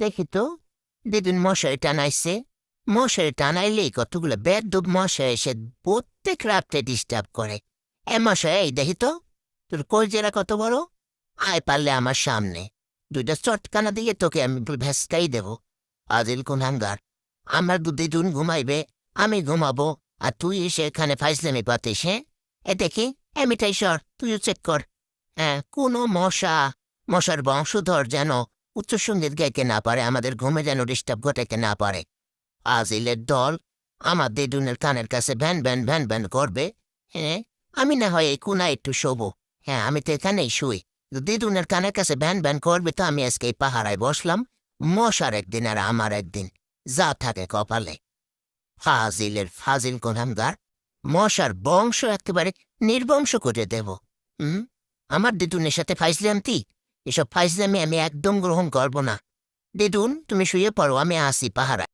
দেখি তো, দিদুন মশারি টানাইছে। মশারি টানাইলেই কতগুলো বেদ্যুপ মশা এসে প্রত্যেক রাত্রে ডিস্টার্ব করে। মশাই, এই দেখি তো, তোর কলজেরা কত বড়। আয় পারলে আমার সামনে, দুইটা চটকানা দিয়ে তোকে আমি ভেস্তাই দেব। আজিল কুনহাঙ্গার, আমার দিদুন ঘুমাইবে, আমি ঘুমাবো, আর তুই এসে এখানে ফাইজলামি পাতিস। হ্যাঁ, দেখি, মিঠাই সর, তুইও চেক কর। হ্যাঁ, কোনো মশার বংশধর যেন উচ্চসঙ্গীত গাইতে না পারে, আমাদের ঘুমে যেন ডিস্টার্ব ঘটাইতে না পারে। আজিলের দল আমার দিদুনের কানের কাছে ভ্যান ভ্যান ভ্যান ভ্যান করবে। হ্যাঁ, আমি না হয় এই কোনায় একটু শোবো। হ্যাঁ, আমি তো এখানেই শুই। দিদুনের কানের কাছে ভ্যান ভ্যান করবে তো আমি আজকে এই পাহারায় বসলাম। মশার একদিন আর আমার একদিন, যা থাকে কপালে। ফাজিল কোনহামদার, মশার বংশ একেবারে নির্বংশ করে দেব। হুম, আমার দিদুনের সাথে ফাইজলামতি, এসব ফাইজলামি আমি একদম গ্রহণ করব না। দিদুন, তুমি শুয়ে পড়ো, আমি আসি পাহারায়।